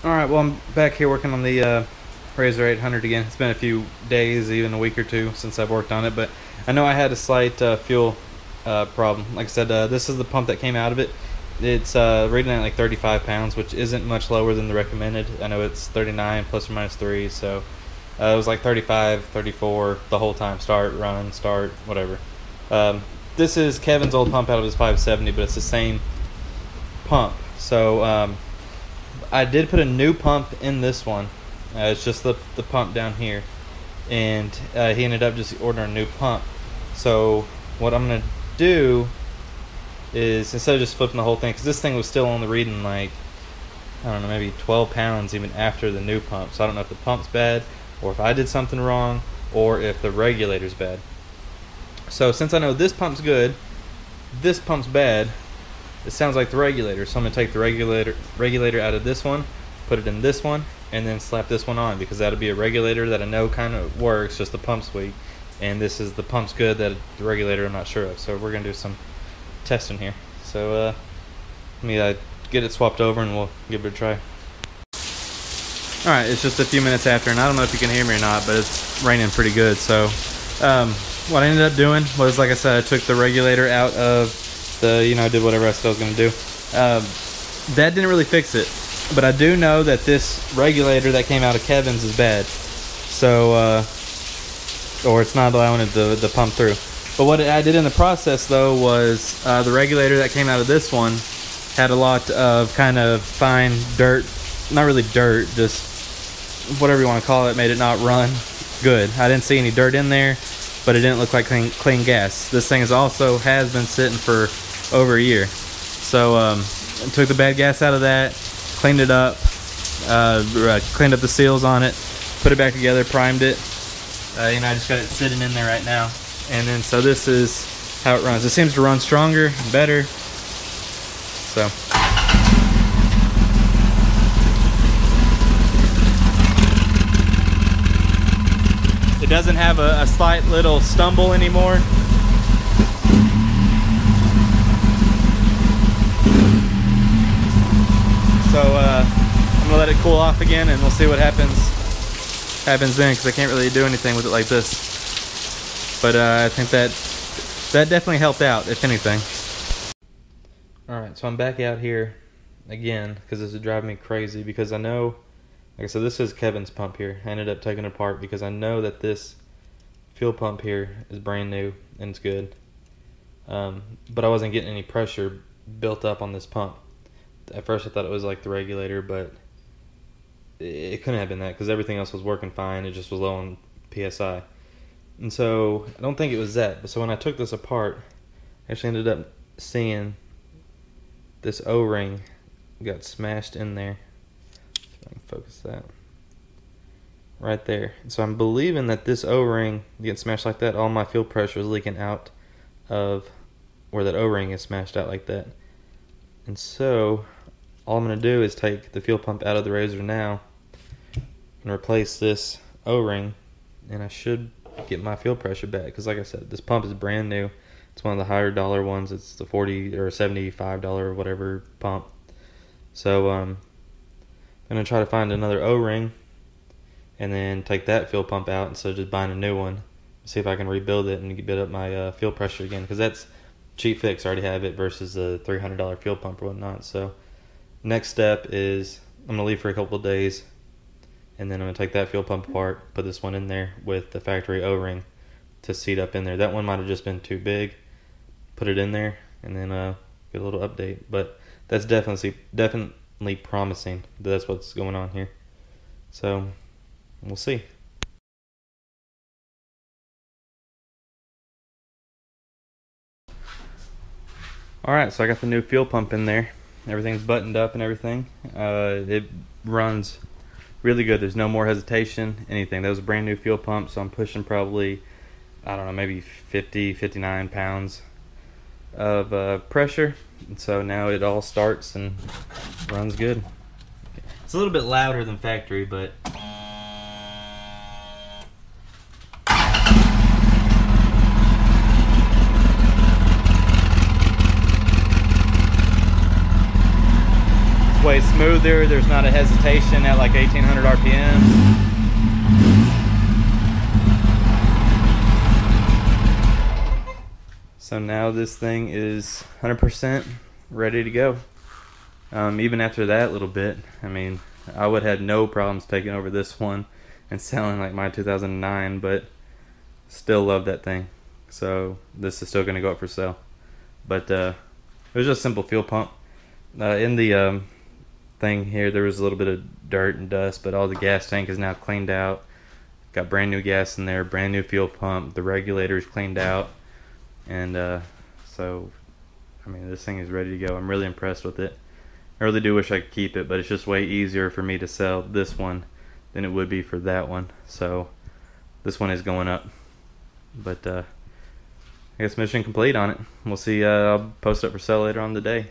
Alright, well, I'm back here working on the Razor 800 again. It's been a few days, even a week or two since I've worked on it, but I know I had a slight fuel problem. Like I said, this is the pump that came out of it. It's rated at like 35 pounds, which isn't much lower than the recommended. I know it's 39 plus or minus 3, so it was like 35, 34 the whole time. Start, run, start, whatever. This is Kevin's old pump out of his 570, but it's the same pump. So I did put a new pump in this one. It's just the pump down here, and he ended up just ordering a new pump. So what I'm gonna do is, instead of just flipping the whole thing, because this thing was still only reading like, I don't know, maybe 12 pounds even after the new pump. So I don't know if the pump's bad, or if I did something wrong, or if the regulator's bad. So since I know this pump's good, this pump's bad, it sounds like the regulator. So I'm going to take the regulator out of this one, put it in this one, and then slap this one on, because that'll be a regulator that I know kind of works, just the pump's weak. And this is the pump's good, that the regulator I'm not sure of. So we're going to do some testing here. So let me get it swapped over and we'll give it a try. Alright, it's just a few minutes after, and I don't know if you can hear me or not, but it's raining pretty good. So what I ended up doing was, like I said, I took the regulator out of the, I did whatever I said I was going to do. That didn't really fix it, but I do know that this regulator that came out of Kevin's is bad. So, or it's not allowing it the pump through. But what I did in the process, though, was the regulator that came out of this one had a lot of kind of fine dirt, not really dirt, just whatever you want to call it, made it not run good. I didn't see any dirt in there, but it didn't look like clean gas. This thing has been sitting for over a year. So I took the bad gas out of that, cleaned it up, cleaned up the seals on it, put it back together, primed it. I just got it sitting in there right now. And then so this is how it runs. It seems to run stronger, better. So it doesn't have a slight little stumble anymore. So I'm gonna let it cool off again, and we'll see what happens then, because I can't really do anything with it like this. But I think that definitely helped out, if anything. Alright, so I'm back out here again, because this is driving me crazy, because I know, like I said, this is Kevin's pump here. I ended up taking it apart because I know that this fuel pump here is brand new and it's good. But I wasn't getting any pressure built up on this pump. At first I thought it was like the regulator, but it couldn't have been that, because everything else was working fine. It just was low on PSI. And so I don't think it was that. But so when I took this apart, I actually ended up seeing this O-ring got smashed in there. If I can focus that. Right there. So I'm believing that this O-ring getting smashed like that, all my fuel pressure is leaking out of where that O-ring is smashed out like that. And so all I'm going to do is take the fuel pump out of the Razor now and replace this O-ring, and I should get my fuel pressure back, because like I said, this pump is brand new. It's one of the higher dollar ones. It's the $40 or $75 or whatever pump. So I'm going to try to find another O-ring and then take that fuel pump out instead of just buying a new one. See if I can rebuild it and get up my fuel pressure again, because that's cheap fix. I already have it versus the $300 fuel pump or whatnot. So next step is I'm going to leave for a couple of days, and then I'm going to take that fuel pump apart, put this one in there with the factory O-ring to seat up in there. That one might have just been too big. Put it in there and then get a little update. But that's definitely promising that that's what's going on here. So we'll see. Alright, so I got the new fuel pump in there. Everything's buttoned up and everything. It runs really good. There's no more hesitation, anything. That was a brand new fuel pump, so I'm pushing probably, I don't know, maybe 50, 59 pounds of pressure. And so now it all starts and runs good. It's a little bit louder than factory, but It's way smoother. There's not a hesitation at like 1800 RPMs. So now this thing is 100% ready to go. Even after that little bit, I mean, I would have had no problems taking over this one and selling like my 2009, but still love that thing. So this is still going to go up for sale. But it was just a simple fuel pump. In the thing here, there was a little bit of dirt and dust, but all the gas tank is now cleaned out. Got brand new gas in there, brand new fuel pump. The regulator is cleaned out. And so, I mean, this thing is ready to go. I'm really impressed with it. I really do wish I could keep it, but it's just way easier for me to sell this one than it would be for that one. So this one is going up. But I guess mission complete on it. We'll see. I'll post it for sale later on today.